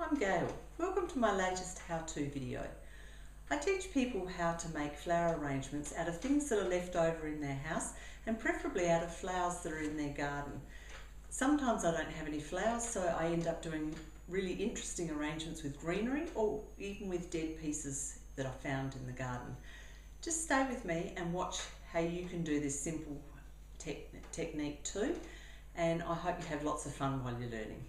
I'm Gail. Welcome to my latest how-to video. I teach people how to make flower arrangements out of things that are left over in their house and preferably out of flowers that are in their garden. Sometimes I don't have any flowers, so I end up doing really interesting arrangements with greenery or even with dead pieces that I found in the garden. Just stay with me and watch how you can do this simple technique too, and I hope you have lots of fun while you're learning.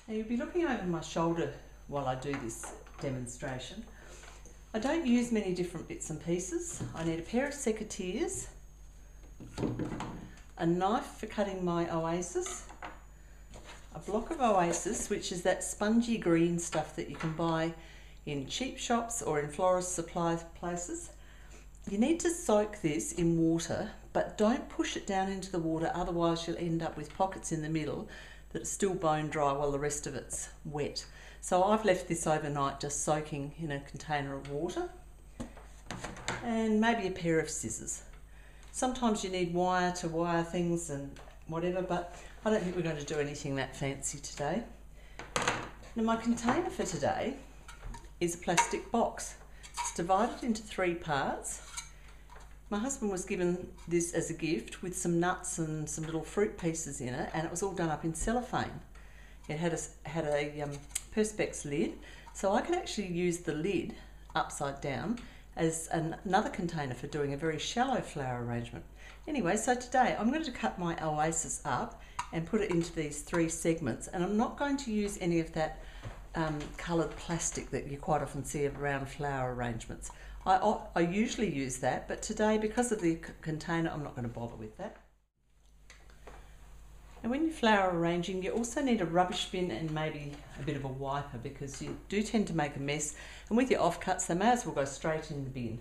Now you'll be looking over my shoulder while I do this demonstration. I don't use many different bits and pieces. I need a pair of secateurs, a knife for cutting my oasis, a block of oasis, which is that spongy green stuff that you can buy in cheap shops or in florist supply places. You need to soak this in water, but don't push it down into the water, otherwise you'll end up with pockets in the middle that are still bone dry while the rest of it's wet. So I've left this overnight just soaking in a container of water, and maybe a pair of scissors. Sometimes you need wire to wire things and whatever, but I don't think we're going to do anything that fancy today. Now my container for today is a plastic box. It's divided into 3 parts. My husband was given this as a gift with some nuts and some little fruit pieces in it, and it was all done up in cellophane. It had a Perspex lid, so I could actually use the lid upside down as another container for doing a very shallow flower arrangement. Anyway, so today I'm going to cut my oasis up and put it into these 3 segments, and I'm not going to use any of that coloured plastic that you quite often see around flower arrangements. I usually use that, but today, because of the container, I'm not going to bother with that. And when you're flower arranging, you also need a rubbish bin and maybe a bit of a wiper, because you do tend to make a mess, and with your offcuts they may as well go straight in the bin.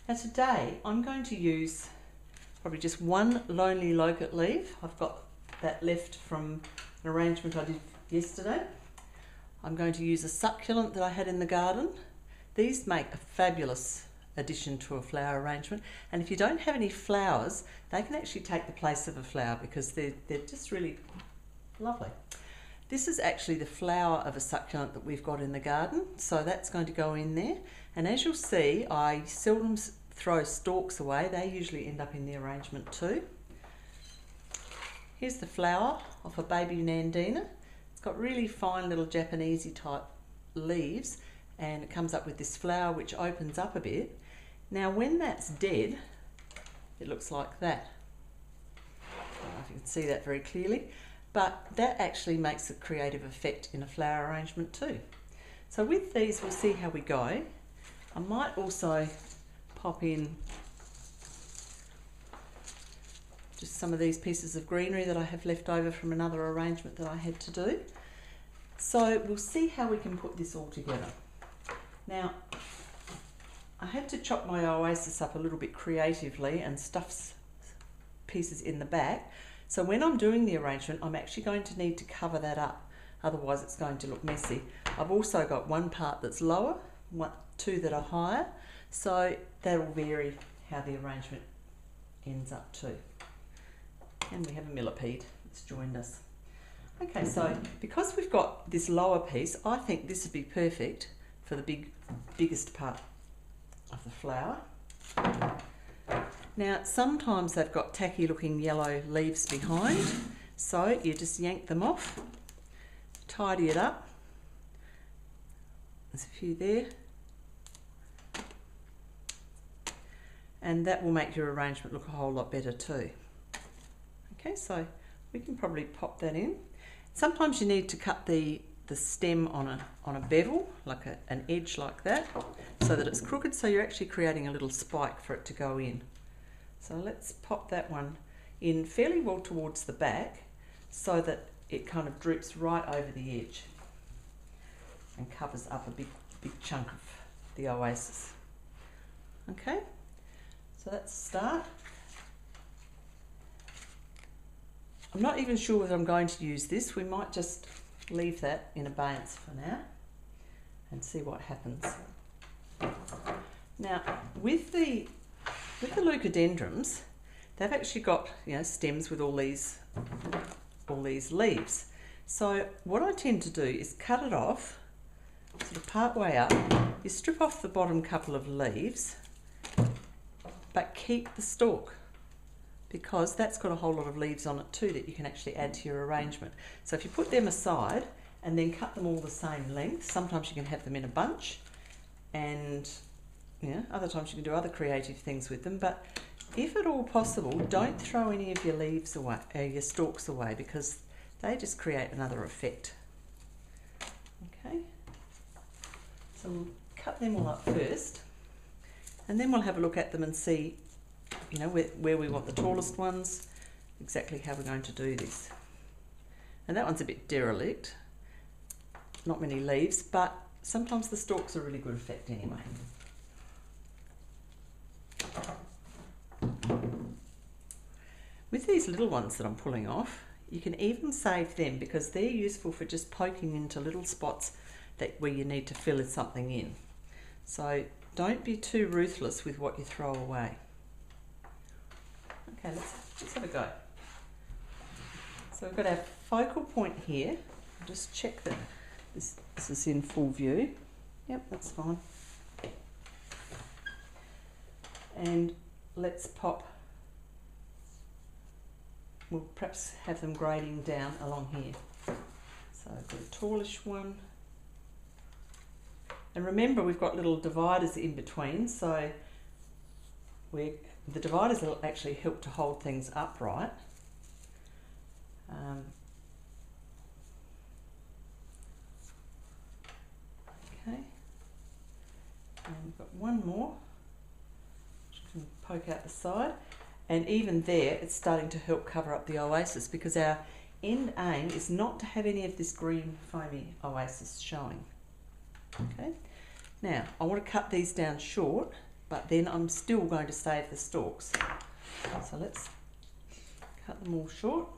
Now today I'm going to use probably just 1 lonely locust leaf. I've got that left from an arrangement I did yesterday. I'm going to use a succulent that I had in the garden. These make a fabulous addition to a flower arrangement, and if you don't have any flowers, they can actually take the place of a flower because they're just really lovely. This is actually the flower of a succulent that we've got in the garden, so that's going to go in there. And as you'll see, I seldom throw stalks away. They usually end up in the arrangement too. Here's the flower of a baby Nandina. It's got really fine little Japanesey type leaves, and it comes up with this flower which opens up a bit. Now when that's dead, it looks like that. I don't know if you can see that very clearly, but that actually makes a creative effect in a flower arrangement too. So with these we'll see how we go. I might also pop in just some of these pieces of greenery that I have left over from another arrangement that I had to do. So we'll see how we can put this all together. Now, I had to chop my oasis up a little bit creatively and stuff pieces in the back. So when I'm doing the arrangement, I'm actually going to need to cover that up. Otherwise it's going to look messy. I've also got 1 part that's lower, 2 that are higher. So that'll vary how the arrangement ends up too. And we have a millipede that's joined us. Okay, so because we've got this lower piece, I think this would be perfect for the biggest part of the flower. Now sometimes they've got tacky looking yellow leaves behind, so you just yank them off, tidy it up. There's a few there, and that will make your arrangement look a whole lot better too. Okay, so we can probably pop that in. Sometimes you need to cut the stem on a bevel, like an edge like that, so that it's crooked, so you're actually creating a little spike for it to go in. So let's pop that one in fairly well towards the back so that it kind of droops right over the edge and covers up a big chunk of the oasis. Okay, so that's a start. I'm not even sure whether I'm going to use this. We might just leave that in abeyance for now and see what happens. Now with the leucadendrums, they've actually got stems with all these leaves. So what I tend to do is cut it off, sort of part way up. You strip off the bottom couple of leaves, but keep the stalk, because that's got a whole lot of leaves on it too that you can actually add to your arrangement. So if you put them aside and then cut them all the same length, sometimes you can have them in a bunch, and other times you can do other creative things with them. But if at all possible, don't throw any of your leaves away, your stalks away, because they just create another effect. Okay, so we'll cut them all up first, and then we'll have a look at them and see, where we want the tallest ones, exactly how we're going to do this. And that one's a bit derelict, not many leaves, but sometimes the stalks are a really good effect anyway. With these little ones that I'm pulling off, you can even save them, because they're useful for just poking into little spots where you need to fill something in. So don't be too ruthless with what you throw away. Okay, let's have a go. So we've got our focal point here. I'll just check that this is in full view. Yep, that's fine. And let's pop. We'll perhaps have them grading down along here. So I've got a tallish one. And remember, we've got little dividers in between, so the dividers will actually help to hold things upright. Okay, and we've got one more, which can poke out the side. And even there, it's starting to help cover up the oasis, because our end aim is not to have any of this green foamy oasis showing. Okay, now I want to cut these down short, but then I'm still going to save the stalks. So let's cut them all short.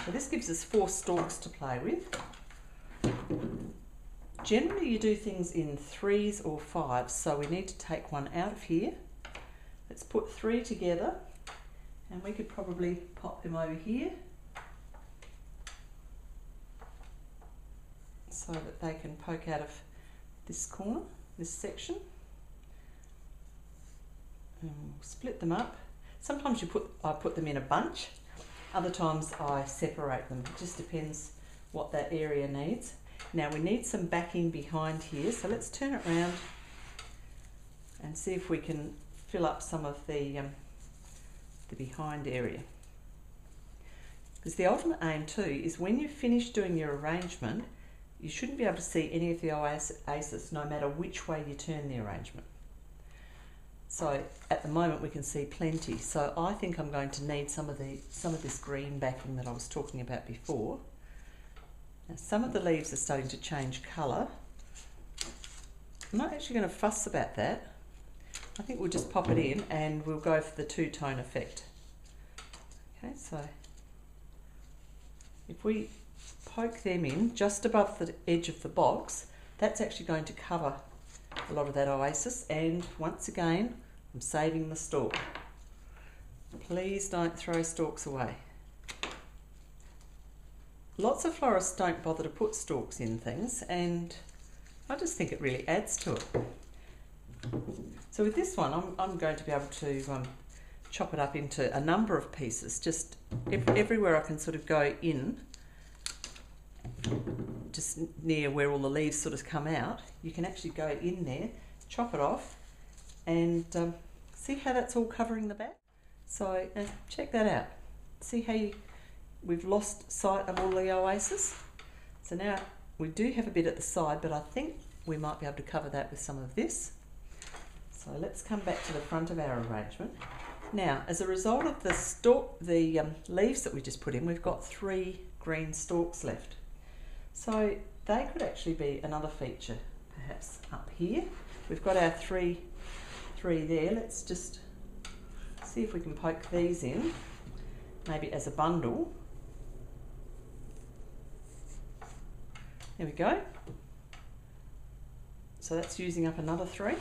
So this gives us 4 stalks to play with. Generally you do things in 3s or 5s, so we need to take one out of here. Let's put 3 together, and we could probably pop them over here so that they can poke out of this corner, this section. And we'll split them up. Sometimes I put them in a bunch, other times I separate them. It just depends what that area needs. Now we need some backing behind here, so let's turn it around and see if we can fill up some of the behind area. Because the ultimate aim too is when you've finished doing your arrangement, you shouldn't be able to see any of the oasis no matter which way you turn the arrangement. So at the moment we can see plenty, so I think I'm going to need some of this green backing that I was talking about before. Now some of the leaves are starting to change colour. I'm not actually going to fuss about that. I think we'll just pop it in and we'll go for the two-tone effect. Okay, so if we poke them in just above the edge of the box, that's actually going to cover a lot of that oasis. And once again, I'm saving the stalk. Please don't throw stalks away. Lots of florists don't bother to put stalks in things, and I just think it really adds to it. So with this one, I'm going to be able to chop it up into a number of pieces, just everywhere I can sort of go in, just near where all the leaves sort of come out. You can actually go in there, chop it off, and see how that's all covering the back. So check that out. See how we've lost sight of all the oasis. So now we do have a bit at the side, but I think we might be able to cover that with some of this. So let's come back to the front of our arrangement. Now, as a result of the leaves that we just put in, we've got 3 green stalks left. So they could actually be another feature, perhaps up here. We've got our three there. Let's just see if we can poke these in, maybe as a bundle. There we go. So that's using up another 3.